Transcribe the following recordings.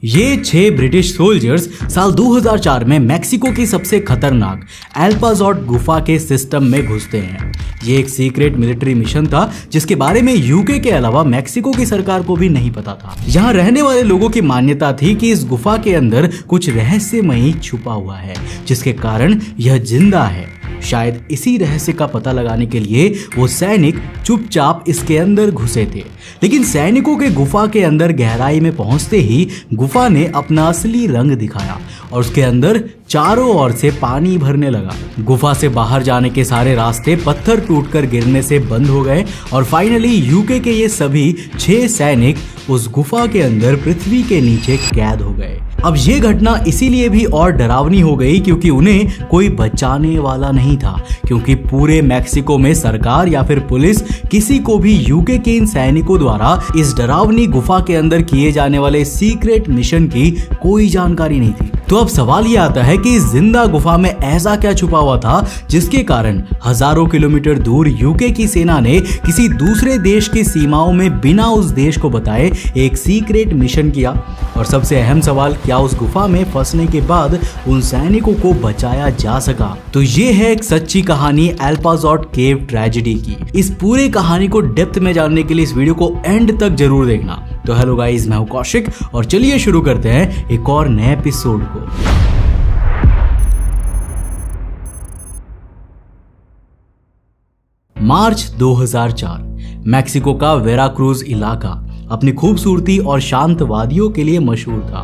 ये 6 British soldiers साल 2004 में मेक्सिको की सबसे खतरनाक एल्पाजोट गुफा के सिस्टम में घुसते हैं। ये एक सीक्रेट मिलिट्री मिशन था जिसके बारे में यूके के अलावा मेक्सिको की सरकार को भी नहीं पता था। यहाँ रहने वाले लोगों की मान्यता थी कि इस गुफा के अंदर कुछ रहस्यमयी छुपा हुआ है जिसके कारण यह जिंदा है। शायद इसी रहस्य का पता लगाने के लिए वो सैनिक चुपचाप इसके अंदर घुसे थे। लेकिन सैनिकों के गुफा के अंदर गहराई में पहुंचते ही गुफा ने अपना असली रंग दिखाया और उसके अंदर चारों ओर से पानी भरने लगा। गुफा से बाहर जाने के सारे रास्ते पत्थर टूटकर गिरने से बंद हो गए और फाइनली यूके के ये सभी 6 सैनिक उस गुफा के अंदर पृथ्वी के नीचे कैद हो गए। अब ये घटना इसीलिए भी और डरावनी हो गई क्योंकि उन्हें कोई बचाने वाला नहीं था, क्योंकि पूरे मेक्सिको में सरकार या फिर पुलिस किसी को भी यूके के इन सैनिकों द्वारा इस डरावनी गुफा के अंदर किए जाने वाले सीक्रेट मिशन की कोई जानकारी नहीं थी। तो अब सवाल ये आता है कि इस जिंदा गुफा में ऐसा क्या छुपा हुआ था जिसके कारण हजारों किलोमीटर दूर यूके की सेना ने किसी दूसरे देश की सीमाओं में बिना उस देश को बताए एक सीक्रेट मिशन किया। और सबसे अहम सवाल, क्या उस गुफा में फंसने के बाद उन सैनिकों को बचाया जा सका? तो ये है एक सच्ची कहानी एल्पाजोट केव ट्रेजेडी की। इस पूरे कहानी को डेप्थ में जानने के लिए इस वीडियो को एंड तक जरूर देखना। तो हेलो गाइस, मैं हूं कौशिक और चलिए शुरू करते हैं एक और नए एपिसोड को। मार्च 2004 मेक्सिको का वेराक्रूज इलाका अपनी खूबसूरती और शांत वादियों के लिए मशहूर था।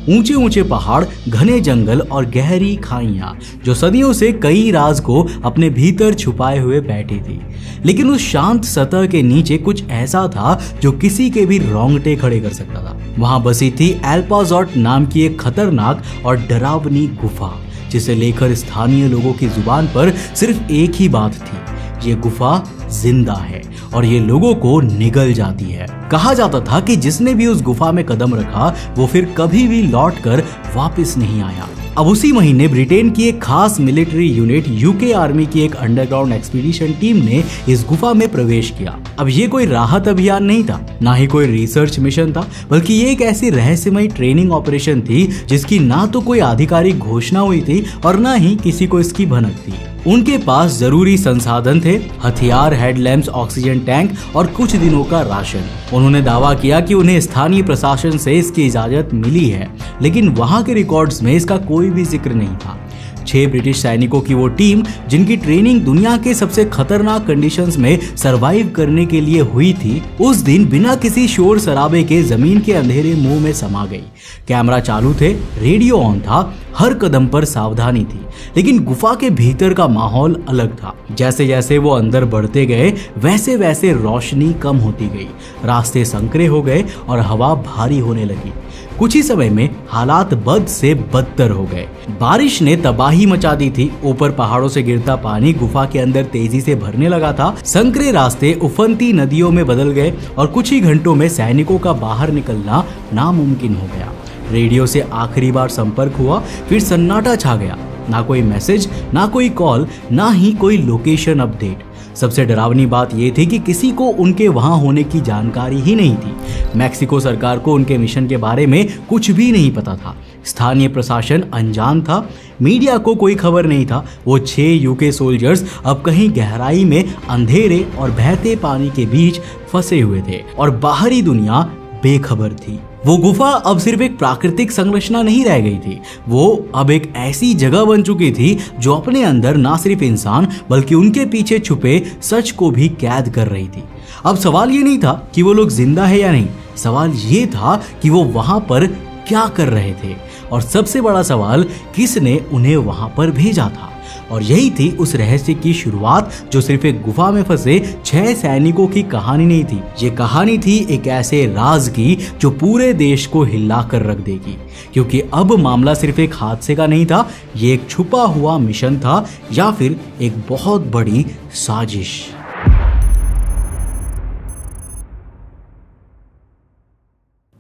ऊंचे ऊंचे पहाड़, घने जंगल और गहरी खाइयां जो सदियों से कई राज को अपने भीतर छुपाए हुए बैठी थी। लेकिन उस शांत सतह के नीचे कुछ ऐसा था जो किसी के भी रोंगटे खड़े कर सकता था। वहां बसी थी एल्पाजोट नाम की एक खतरनाक और डरावनी गुफा, जिसे लेकर स्थानीय लोगों की जुबान पर सिर्फ एक ही बात थी, ये गुफा जिंदा है और ये लोगों को निगल जाती है। कहा जाता था कि जिसने भी उस गुफा में कदम रखा वो फिर कभी भी लौटकर वापस नहीं आया। अब उसी महीने ब्रिटेन की एक खास मिलिट्री यूनिट यूके आर्मी की एक अंडरग्राउंड एक्सपीडिशन टीम ने इस गुफा में प्रवेश किया। अब ये कोई राहत अभियान नहीं था, ना ही कोई रिसर्च मिशन था, बल्कि ये एक ऐसी रहस्यमयी ट्रेनिंग ऑपरेशन थी जिसकी ना तो कोई आधिकारिक घोषणा हुई थी और ना ही किसी को इसकी भनक थी। उनके पास जरूरी संसाधन थे, हथियार, हेडलैम्प्स, ऑक्सीजन टैंक और कुछ दिनों का राशन। उन्होंने दावा किया कि उन्हें स्थानीय प्रशासन से इसकी इजाजत मिली है, लेकिन वहां के रिकॉर्ड्स में इसका कोई भी जिक्र नहीं था। 6 ब्रिटिश सैनिकों की वो टीम, जिनकी ट्रेनिंग दुनिया के सबसे खतरनाक कंडीशंस में सरवाइव करने के लिए हुई थी, उस दिन बिना किसी शोर शराबे के जमीन के अंधेरे मुंह में समा गई। कैमरा चालू थे, रेडियो ऑन था, हर कदम पर सावधानी थी। लेकिन गुफा के भीतर का माहौल अलग था। जैसे जैसे वो अंदर बढ़ते गए वैसे वैसे रोशनी कम होती गई, रास्ते संकरे हो गए और हवा भारी होने लगी। कुछ ही समय में हालात बद से बदतर हो गए। बारिश ने तबाही मचा दी थी। ऊपर पहाड़ों से गिरता पानी गुफा के अंदर तेजी से भरने लगा था। संकरे रास्ते उफनती नदियों में बदल गए और कुछ ही घंटों में सैनिकों का बाहर निकलना नामुमकिन हो गया। रेडियो से आखिरी बार संपर्क हुआ, फिर सन्नाटा छा गया। ना कोई मैसेज, ना कोई कॉल, ना ही कोई लोकेशन अपडेट। सबसे डरावनी बात यह थी कि किसी को उनके वहां होने की जानकारी ही नहीं थी। मेक्सिको सरकार को उनके मिशन के बारे में कुछ भी नहीं पता था। स्थानीय प्रशासन अनजान था, मीडिया को कोई खबर नहीं था। वो 6 यूके सोल्जर्स अब कहीं गहराई में अंधेरे और बहते पानी के बीच फंसे हुए थे और बाहरी दुनिया बेखबर थी। वो गुफा अब सिर्फ एक प्राकृतिक संरचना नहीं रह गई थी, वो अब एक ऐसी जगह बन चुकी थी जो अपने अंदर ना सिर्फ इंसान बल्कि उनके पीछे छुपे सच को भी कैद कर रही थी। अब सवाल ये नहीं था कि वो लोग जिंदा है या नहीं, सवाल ये था कि वो वहां पर क्या कर रहे थे, और सबसे बड़ा सवाल, किसने उन्हें वहां पर भेजा था। और यही थी उस रहस्य की शुरुआत जो सिर्फ एक गुफा में फंसे 6 सैनिकों की कहानी नहीं थी। ये कहानी थी एक ऐसे राज की जो पूरे देश को हिला कर रख देगी, क्योंकि अब मामला सिर्फ एक हादसे का नहीं था, ये एक छुपा हुआ मिशन था या फिर एक बहुत बड़ी साजिश।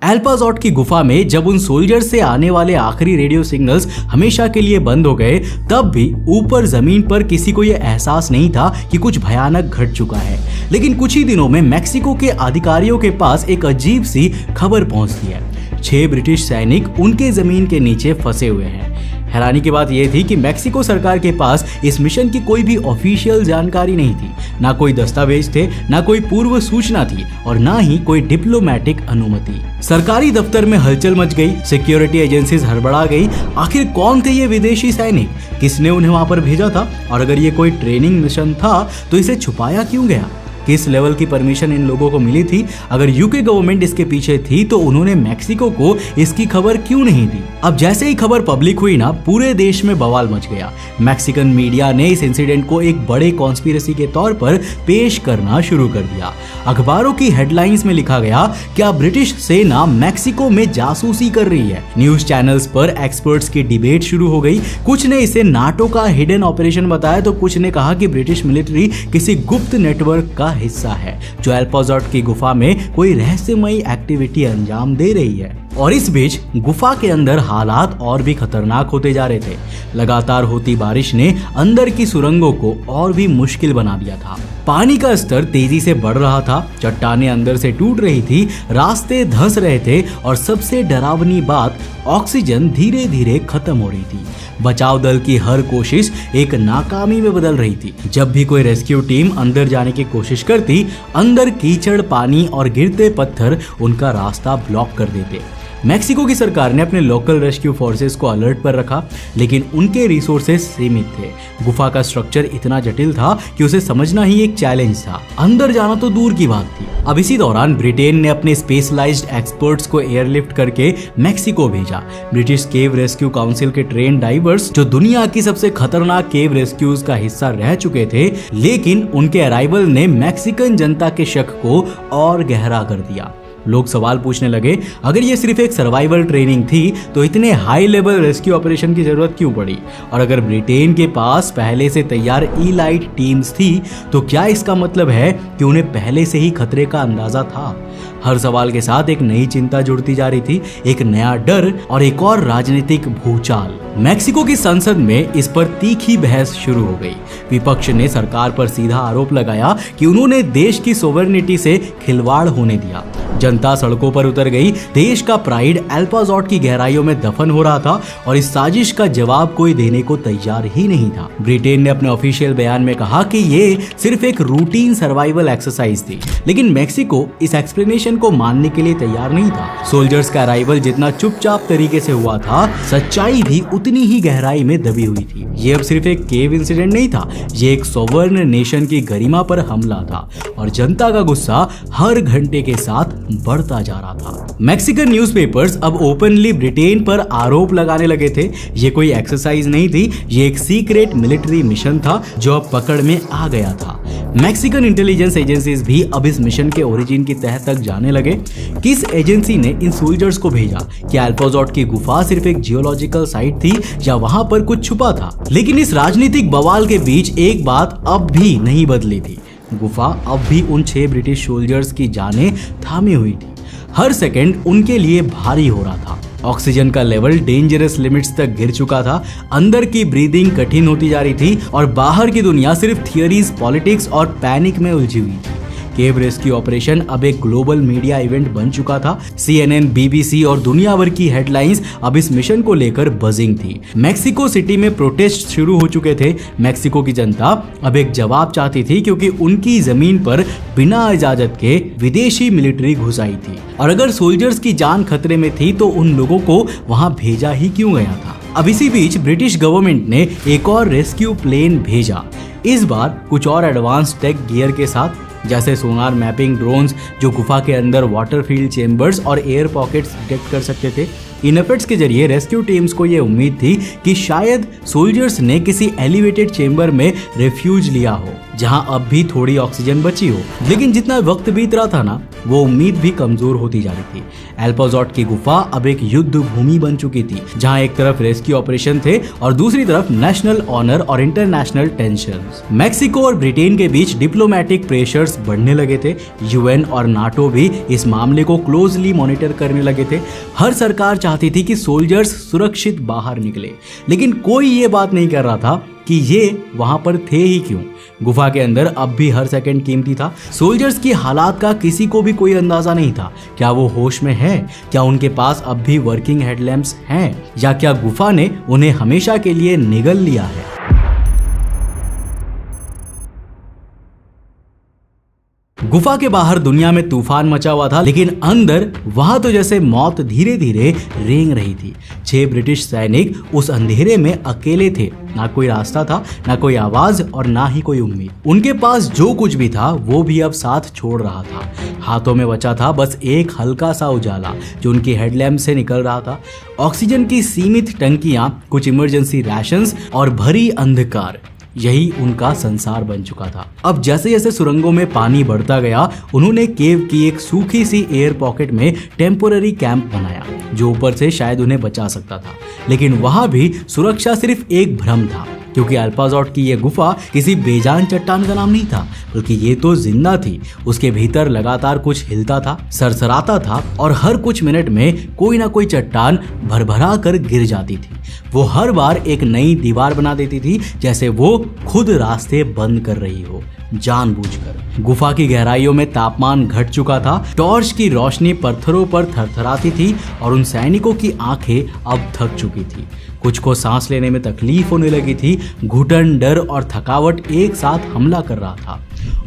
एल्पाजोट की गुफा में जब उन सोल्जर्स से आने वाले आखिरी रेडियो सिग्नल्स हमेशा के लिए बंद हो गए, तब भी ऊपर जमीन पर किसी को यह एहसास नहीं था कि कुछ भयानक घट चुका है। लेकिन कुछ ही दिनों में मेक्सिको के अधिकारियों के पास एक अजीब सी खबर पहुंचती है। 6 ब्रिटिश सैनिक उनके जमीन के नीचे फंसे हुए हैं। हैरानी की बात यह थी कि मेक्सिको सरकार के पास इस मिशन की कोई भी ऑफिशियल जानकारी नहीं थी, ना कोई दस्तावेज थे, ना कोई पूर्व सूचना थी और ना ही कोई डिप्लोमेटिक अनुमति। सरकारी दफ्तर में हलचल मच गई, सिक्योरिटी एजेंसीज हड़बड़ा गई। आखिर कौन थे ये विदेशी सैनिक, किसने उन्हें वहां पर भेजा था, और अगर ये कोई ट्रेनिंग मिशन था तो इसे छुपाया क्यों गया? किस लेवल की परमिशन इन लोगों को मिली थी? अगर यूके गवर्नमेंट इसके पीछे थी तो उन्होंने मेक्सिको को इसकी खबर क्यों नहीं दी? अब जैसे ही खबर पब्लिक हुई ना, पूरे देश में बवाल मच गया। मैक्सिकन मीडिया ने इस इंसिडेंट को एक बड़े कॉन्स्पिरेसी के तौर पर पेश करना शुरू कर दिया। अखबारों की हेडलाइंस में लिखा गया, क्या ब्रिटिश सेना मैक्सिको में जासूसी कर रही है? न्यूज चैनल्स पर एक्सपर्ट्स की डिबेट शुरू हो गई। कुछ ने इसे नाटो का हिडन ऑपरेशन बताया तो कुछ ने कहा कि ब्रिटिश मिलिट्री किसी गुप्त नेटवर्क का हिस्सा है जो एल्पाजोट की गुफा में कोई रहस्यमयी एक्टिविटी अंजाम दे रही है। और इस बीच गुफा के अंदर हालात और भी खतरनाक होते जा रहे थे। लगातार होती बारिश ने अंदर की सुरंगों को और भी मुश्किल बना दिया था। पानी का स्तर तेजी से बढ़ रहा था, चट्टानें अंदर से टूट रही थी, रास्ते धंस रहे थे और सबसे डरावनी बात, ऑक्सीजन धीरे धीरे खत्म हो रही थी। बचाव दल की हर कोशिश एक नाकामी में बदल रही थी। जब भी कोई रेस्क्यू टीम अंदर जाने की कोशिश करती, अंदर कीचड़, पानी और गिरते पत्थर उनका रास्ता ब्लॉक कर देते। मैक्सिको की सरकार ने अपने लोकल रेस्क्यू फोर्सेस को अलर्ट पर रखा, लेकिन उनके रिसोर्सेस सीमित थे। गुफा का स्ट्रक्चर इतना जटिल था कि उसे समझना ही एक चैलेंज था। अंदर जाना तो दूर की बात थी। अब इसी दौरान ब्रिटेन ने अपने स्पेशलाइज्ड एक्सपर्ट्स को एयरलिफ्ट करके मैक्सिको भेजा। ब्रिटिश केव रेस्क्यू काउंसिल के ट्रेन डाइवर्स, जो दुनिया की सबसे खतरनाक केव रेस्क्यूज का हिस्सा रह चुके थे, लेकिन उनके अराइवल ने मैक्सिकन जनता के शक को और गहरा कर दिया। लोग सवाल पूछने लगे, अगर ये सिर्फ एक सर्वाइवल ट्रेनिंग थी तो इतने हाई लेवल रेस्क्यू ऑपरेशन की जरूरत क्यों पड़ी? और अगर ब्रिटेन के पास पहले से तैयार इलाइट टीम्स थी तो क्या इसका मतलब है कि उन्हें पहले से ही खतरे का अंदाजा था? हर सवाल के साथ एक नई चिंता जुड़ती जा रही थी, एक नया डर और एक और राजनीतिक भूचाल। मैक्सिको की संसद में इस पर तीखी बहस शुरू हो गई। विपक्ष ने सरकार पर सीधा आरोप लगाया कि उन्होंने देश की सोवरेनिटी से खिलवाड़ होने दिया। जनता सड़कों पर उतर गई। देश का प्राइड एल्पाजोट की गहराइयों में दफन हो रहा था और इस साजिश का जवाब कोई देने को तैयार ही नहीं था। ब्रिटेन ने अपने ऑफिशियल बयान में कहा कि ये सिर्फ एक रूटीन सर्वाइवल एक्सरसाइज थी, लेकिन मैक्सिको इस एक्सप्लेनेशन को मानने के लिए तैयार नहीं था। सोल्जर्स का अराइवल जितना चुपचाप तरीके से हुआ था, सच्चाई भी उतनी ही गहराई में दबी हुई थी। ये अब सिर्फ एक केव इंसिडेंट नहीं था, ये एक सोवरेन नेशन की गरिमा पर हमला था और जनता का गुस्सा हर घंटे के साथ बढ़ता जा रहा था। मैक्सिकन न्यूज़पेपर्स अब ओपनली ब्रिटेन पर आरोप लगाने लगे थे। ये कोई एक्सरसाइज नहीं थी, ये एक सीक्रेट मिलिट्री मिशन था जो अब पकड़ में आ गया था। मैक्सिकन इंटेलिजेंस एजेंसीज भी अब इस मिशन के ओरिजिन की तह तक जाने लगे। किस एजेंसी ने इन सोल्जर्स को भेजा? क्या एल्पाजोट की गुफा सिर्फ एक जियोलॉजिकल साइट थी या वहां पर कुछ छुपा था? लेकिन इस राजनीतिक बवाल के बीच एक बात अब भी नहीं बदली थी। गुफा अब भी उन 6 ब्रिटिश सोल्जर्स की जानें थामी हुई थी। हर सेकंड उनके लिए भारी हो रहा था। ऑक्सीजन का लेवल डेंजरस लिमिट्स तक गिर चुका था। अंदर की ब्रीदिंग कठिन होती जा रही थी और बाहर की दुनिया सिर्फ थियरीज, पॉलिटिक्स और पैनिक में उलझी हुई थी। केव रेस्क्यू ऑपरेशन अब एक ग्लोबल मीडिया इवेंट बन चुका था। CNN, BBC और दुनिया भर की हेडलाइंस अब इस मिशन को लेकर बजिंग थी। मैक्सिको सिटी में प्रोटेस्ट शुरू हो चुके थे। मैक्सिको की जनता अब एक जवाब चाहती थी, क्योंकि उनकी जमीन पर बिना इजाजत के विदेशी मिलिट्री घुस आई थी। और अगर सोल्जर्स की जान खतरे में थी तो उन लोगों को वहां भेजा ही क्यों गया था? अब इसी बीच ब्रिटिश गवर्नमेंट ने एक और रेस्क्यू प्लेन भेजा, इस बार कुछ और एडवांस टेक गियर के साथ, जैसे सोनार मैपिंग ड्रोन्स जो गुफा के अंदर वाटर फील्ड चेंबर्स और एयर पॉकेट्स डिटेक्ट कर सकते थे। इन एफर्ट्स के जरिए रेस्क्यू टीम्स को यह उम्मीद थी कि शायद सोल्जर्स ने किसी एलिवेटेड चेंबर में रेफ्यूज लिया हो, जहां अब भी थोड़ी ऑक्सीजन बची हो। लेकिन जितना वक्त बीत रहा था ना, वो उम्मीद भी कमजोर होती जा रही थी। एल्पाजोट की गुफा अब एक युद्ध भूमि बन चुकी थी, जहां एक तरफ रेस्क्यू ऑपरेशन थे और दूसरी तरफ नेशनल ऑनर और इंटरनेशनल टेंशंस। मैक्सिको और ब्रिटेन के बीच डिप्लोमेटिक प्रेशर्स बढ़ने लगे थे। UN और NATO भी इस मामले को क्लोजली मॉनिटर करने लगे थे। हर सरकार चाहती थी कि सोल्जर्स सुरक्षित बाहर निकले, लेकिन कोई ये बात नहीं कर रहा था कि ये वहां पर थे ही क्यों। गुफा के अंदर अब भी हर सेकंड कीमती था। सोल्जर्स की हालात का किसी को भी कोई अंदाजा नहीं था। क्या वो होश में है? क्या उनके पास अब भी वर्किंग हेडलैम्प्स हैं? या क्या गुफा ने उन्हें हमेशा के लिए निगल लिया है? गुफा के बाहर दुनिया में तूफान मचा हुआ था, लेकिन अंदर वहां तो जैसे मौत धीरे धीरे रेंग रही थी। 6 ब्रिटिश सैनिक उस अंधेरे में अकेले थे। ना कोई रास्ता था, ना कोई आवाज और ना ही कोई उम्मीद। उनके पास जो कुछ भी था वो भी अब साथ छोड़ रहा था। हाथों में बचा था बस एक हल्का सा उजाला जो उनकी हेडलैम्प से निकल रहा था। ऑक्सीजन की सीमित टंकियां, कुछ इमरजेंसी राशंस और भरी अंधकार, यही उनका संसार बन चुका था। अब जैसे जैसे सुरंगों में पानी बढ़ता गया, उन्होंने केव की एक सूखी सी एयर पॉकेट में टेम्पोररी कैंप बनाया जो ऊपर से शायद उन्हें बचा सकता था। लेकिन वहां भी सुरक्षा सिर्फ एक भ्रम था, क्योंकि अल्पाजॉट की यह गुफा किसी बेजान चट्टान का नाम नहीं था, बल्कि ये तो जिंदा थी। उसके भीतर लगातार कुछ हिलता था, सरसराता था और हर कुछ मिनट में कोई ना कोई चट्टान भरभरा कर गिर जाती थी। वो हर बार एक नई दीवार बना देती थी, जैसे वो खुद रास्ते बंद कर रही हो जानबूझकर। गुफा की गहराइयों में तापमान घट चुका था। टॉर्च की रोशनी पत्थरों पर थरथराती थी और उन सैनिकों की आंखें अब थक चुकी थी। कुछ को सांस लेने में तकलीफ होने लगी थी। घुटन, डर और थकावट एक साथ हमला कर रहा था।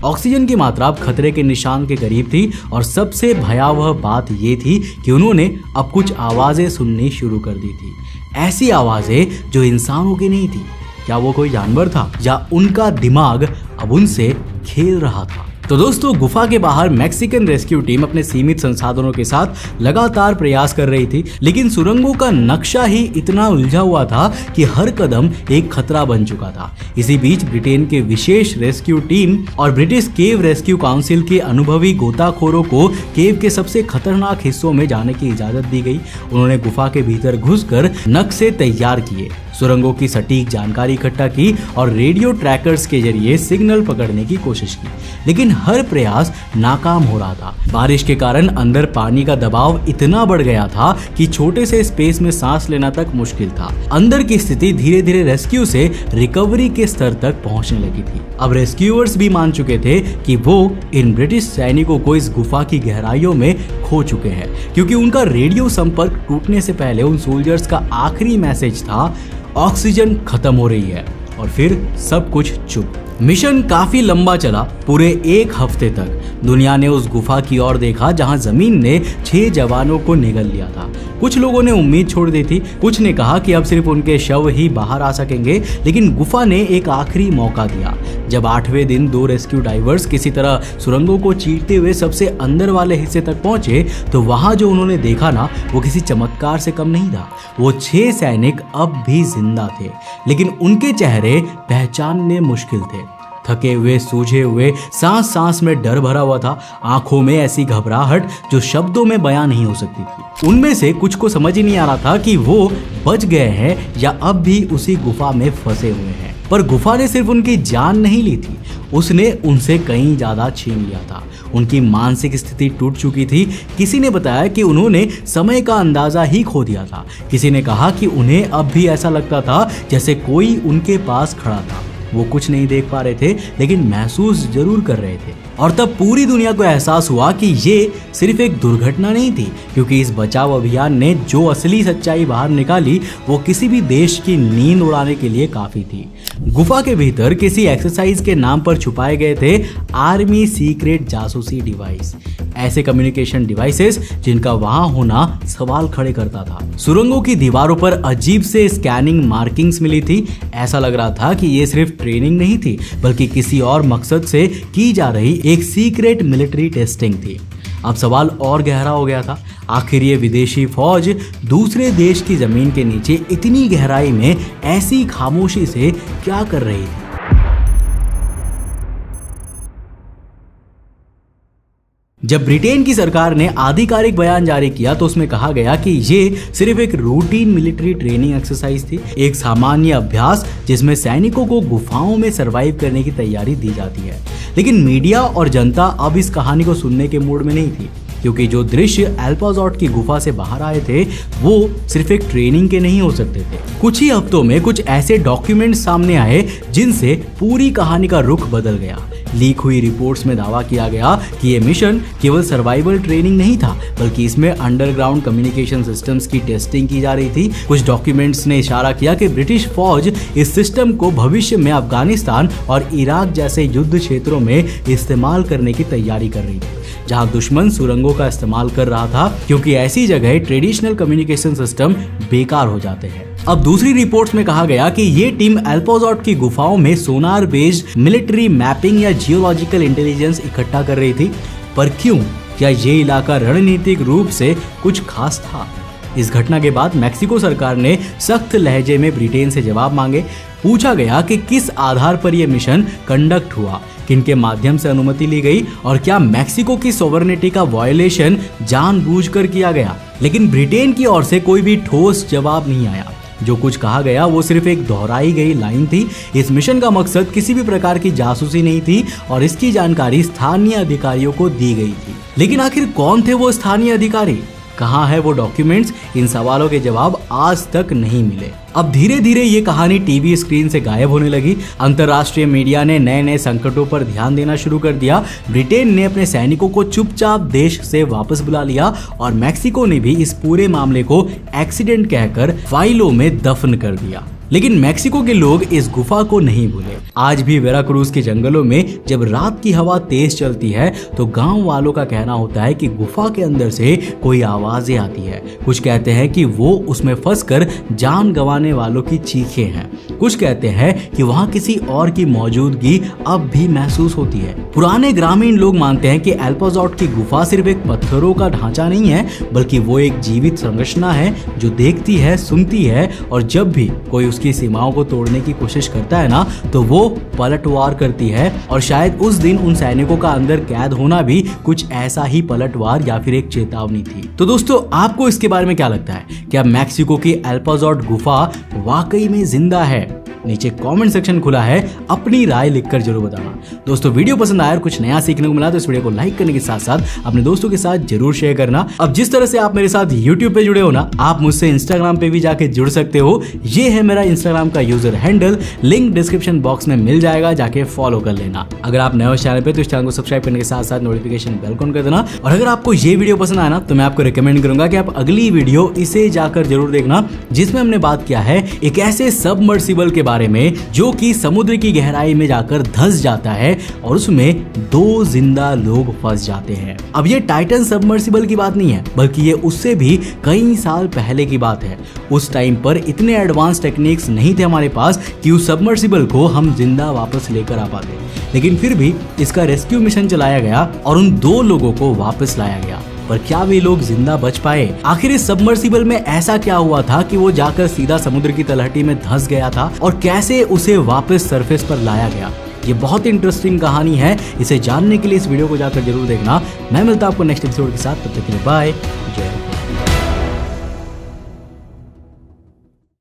ऑक्सीजन की मात्रा अब खतरे के निशान के करीब थी और सबसे भयावह बात यह थी कि उन्होंने अब कुछ आवाजें सुननी शुरू कर दी थी। ऐसी आवाजें जो इंसानों की नहीं थी। क्या वो कोई जानवर था या उनका दिमाग अब उनसे खेल रहा था? तो दोस्तों, गुफा के बाहर मैक्सिकन रेस्क्यू टीम अपने सीमित संसाधनों के साथ लगातार प्रयास कर रही थी, लेकिन सुरंगों का नक्शा ही इतना उलझा हुआ था कि हर कदम एक खतरा बन चुका था। इसी बीच ब्रिटेन के विशेष रेस्क्यू टीम और ब्रिटिश केव रेस्क्यू काउंसिल के अनुभवी गोताखोरों को केव के सबसे खतरनाक हिस्सों में जाने की इजाजत दी गई। उन्होंने गुफा के भीतर घुसकर नक्शे तैयार किए, सुरंगों की सटीक जानकारी इकट्ठा की और रेडियो ट्रैकर्स के जरिए सिग्नल पकड़ने की कोशिश की, लेकिन हर प्रयास नाकाम हो रहा था। बारिश के कारण अंदर पानी का दबाव इतना बढ़ गया था कि छोटे से स्पेस में सांस लेना तक मुश्किल था। अंदर की स्थिति धीरे धीरे रेस्क्यू से रिकवरी के स्तर तक पहुंचने लगी थी। अब रेस्क्यूअर्स भी मान चुके थे कि वो इन ब्रिटिश सैनिकों को इस गुफा की गहराइयों में खो चुके हैं, क्योंकि उनका रेडियो संपर्क टूटने से पहले उन सोल्जर्स का आखिरी मैसेज था, ऑक्सीजन खत्म हो रही है। और फिर सब कुछ चुप। मिशन काफी लंबा चला, पूरे 1 हफ्ते तक। दुनिया ने उस गुफा की ओर देखा जहां जमीन ने 6 जवानों को निगल लिया था। कुछ लोगों ने उम्मीद छोड़ दी थी, कुछ ने कहा कि अब सिर्फ उनके शव ही बाहर आ सकेंगे, लेकिन गुफा ने एक आखिरी मौका दिया। जब 8वें दिन 2 रेस्क्यू डाइवर्स किसी तरह सुरंगों को चीरते हुए सबसे अंदर वाले हिस्से तक पहुंचे, तो वहां जो उन्होंने देखा ना, वो किसी चमत्कार से कम नहीं था। वो 6 सैनिक अब भी जिंदा थे, लेकिन उनके चेहरे पहचानने मुश्किल थे। थके हुए, सूझे हुए, सांस सांस में डर भरा हुआ था, आंखों में ऐसी घबराहट जो शब्दों में बयां नहीं हो सकती थी। उनमें से कुछ को समझ ही नहीं आ रहा था कि वो बच गए हैं या अब भी उसी गुफा में फंसे हुए हैं। पर गुफा ने सिर्फ उनकी जान नहीं ली थी, उसने उनसे कहीं ज्यादा छीन लिया था। उनकी मानसिक स्थिति टूट चुकी थी। किसी ने बताया कि उन्होंने समय का अंदाजा ही खो दिया था। किसी ने कहा कि उन्हें अब भी ऐसा लगता था जैसे कोई उनके पास खड़ा था। वो कुछ नहीं देख पा रहे थे, लेकिन महसूस जरूर कर रहे थे। और तब पूरी दुनिया को एहसास हुआ कि ये सिर्फ एक दुर्घटना नहीं थी, क्योंकि इस बचाव अभियान ने जो असली सच्चाई बाहर निकाली, वो किसी भी देश की नींद उड़ाने के लिए काफी थी। गुफा के भीतर किसी एक्सरसाइज के नाम पर छुपाए गए थे आर्मी सीक्रेट जासूसी डिवाइस, ऐसे कम्युनिकेशन डिवाइसेस जिनका वहां होना सवाल खड़े करता था। सुरंगों की दीवारों पर अजीब से स्कैनिंग मार्किंग्स मिली थी। ऐसा लग रहा था कि ये सिर्फ ट्रेनिंग नहीं थी, बल्कि किसी और मकसद से की जा रही एक सीक्रेट मिलिट्री टेस्टिंग थी। अब सवाल और गहरा हो गया था, आखिर ये विदेशी फौज दूसरे देश की जमीन के नीचे इतनी गहराई में ऐसी खामोशी से क्या कर रही थी? जब ब्रिटेन की सरकार ने आधिकारिक बयान जारी किया तो उसमें कहा गया कि ये सिर्फ एक रूटीन मिलिट्री ट्रेनिंग एक्सरसाइज थी, एक सामान्य अभ्यास जिसमें सैनिकों को गुफाओं में सरवाइव करने की तैयारी दी जाती है। लेकिन मीडिया और जनता अब इस कहानी को सुनने के मूड में नहीं थी। क्योंकि जो दृश्य अल्पाजॉट की गुफा से बाहर आए थे वो सिर्फ एक ट्रेनिंग के नहीं हो सकते थे। कुछ ही हफ्तों में कुछ ऐसे डॉक्यूमेंट्स सामने आए जिनसे पूरी कहानी का रुख बदल गया। लीक हुई रिपोर्ट्स में दावा किया गया कि ये मिशन केवल सर्वाइवल ट्रेनिंग नहीं था, बल्कि इसमें अंडरग्राउंड कम्युनिकेशन सिस्टम्स की टेस्टिंग की जा रही थी। कुछ डॉक्यूमेंट्स ने इशारा किया कि ब्रिटिश फौज इस सिस्टम को भविष्य में अफगानिस्तान और इराक जैसे युद्ध क्षेत्रों में इस्तेमाल करने की तैयारी कर रही थी, जहां दुश्मन सुरंगों का इस्तेमाल कर रहा था, क्योंकि ऐसी जगह ट्रेडिशनल कम्युनिकेशन सिस्टम बेकार हो जाते हैं। अब दूसरी रिपोर्ट्स में कहा गया कि ये टीम अल्पाजॉट की गुफाओं में सोनार बेस्ड मिलिट्री मैपिंग या जियोलॉजिकल इंटेलिजेंस इकट्ठा कर रही थी। पर क्यों? क्या ये इलाका रणनीतिक रूप से कुछ खास था? इस घटना के बाद मैक्सिको सरकार ने सख्त लहजे में ब्रिटेन से जवाब मांगे। पूछा गया कि किस आधार पर यह मिशन कंडक्ट हुआ, किनके माध्यम से अनुमति ली गई और क्या मैक्सिको की सॉवरेनिटी का वायलेशन जानबूझकर किया गया। लेकिन ब्रिटेन की ओर से कोई भी ठोस जवाब नहीं आया। जो कुछ कहा गया वो सिर्फ एक दोहराई गई लाइन थी। इस मिशन का मकसद किसी भी प्रकार की जासूसी नहीं थी और इसकी जानकारी स्थानीय अधिकारियों को दी गई थी। लेकिन आखिर कौन थे वो स्थानीय अधिकारी? कहाँ है वो डॉक्यूमेंट्स? इन सवालों के जवाब आज तक नहीं मिले। अब धीरे धीरे ये कहानी टीवी स्क्रीन से गायब होने लगी। अंतर्राष्ट्रीय मीडिया ने नए नए संकटों पर ध्यान देना शुरू कर दिया। ब्रिटेन ने अपने सैनिकों को चुपचाप देश से वापस बुला लिया और मैक्सिको ने भी इस पूरे मामले को एक्सीडेंट कहकर फाइलों में दफन कर दिया। लेकिन मैक्सिको के लोग इस गुफा को नहीं भूले। आज भी वेराक्रूज के जंगलों में जब रात की हवा तेज चलती है तो गांव वालों का कहना होता है कि गुफा के अंदर से कोई आवाजें आती है। कुछ कहते हैं कि वो उसमें फंसकर जान गंवाने वालों की चीखें हैं। कुछ कहते हैं कि वहाँ किसी और की मौजूदगी अब भी महसूस होती है। पुराने ग्रामीण लोग मानते हैं कि अल्पाजॉट की गुफा सिर्फ एक पत्थरों का ढांचा नहीं है, बल्कि वो एक जीवित संरचना है जो देखती है, सुनती है और जब भी कोई उसकी सीमाओं को तोड़ने की कोशिश करता है ना तो वो पलटवार करती है। और शायद उस दिन उन सैनिकों का अंदर कैद होना भी कुछ ऐसा ही पलटवार या फिर एक चेतावनी थी। तो दोस्तों, आपको इसके बारे में क्या लगता है? क्या मैक्सिको की अल्पाजॉट गुफा वाकई में जिंदा है? नीचे कमेंट सेक्शन खुला है, अपनी राय लिखकर जरूर बताना। दोस्तों, वीडियो पसंद आया और कुछ नया सीखने को मिला तो इस वीडियो को लाइक करने के साथ साथ अपने दोस्तों के साथ जरूर शेयर करना। अब जिस तरह से आप मेरे साथ YouTube पे जुड़े हो ना, आप मुझसे Instagram पे भी जाके जुड़ सकते हो। ये है मेरा Instagram का user handle, link description box में मिल जाएगा, जाके फॉलो कर लेना। अगर आप नए हो चैनल पे तो इस चैनल को सब्सक्राइब करने के साथ साथ नोटिफिकेशन बेल ऑन कर देना। और अगर आपको ये वीडियो पसंद आया ना तो मैं आपको रिकमेंड करूंगा कि आप अगली वीडियो इसे जाकर जरूर देखना, जिसमें हमने बात किया है एक ऐसे सबमर्सिबल के बारे में जो कि समुद्र की गहराई में जाकर धंस जाता है और उसमें 2 जिंदा लोग फंस जाते हैं। अब ये टाइटन सबमर्सिबल की बात नहीं है, बल्कि ये उससे भी कई साल पहले की बात है। उस टाइम पर इतने एडवांस टेक्निक्स नहीं थे हमारे पास कि उस सबमर्सिबल को हम जिंदा वापस लेकर आ पाते, लेकिन फिर भी इसका रेस्क्यू मिशन चलाया गया और उन 2 लोगों को वापस लाया गया। पर क्या वे लोग जिंदा बच पाए? आखिर इस सबमर्सिबल में ऐसा क्या हुआ था कि वो जाकर सीधा समुद्र की तलहटी में धंस गया था और कैसे उसे वापस सरफेस पर लाया गया? ये बहुत इंटरेस्टिंग कहानी है। इसे जानने के लिए इस वीडियो को जाकर जरूर देखना। मैं मिलता हूं आपको नेक्स्ट एपिसोड के साथ, तब तक के लिए बाय।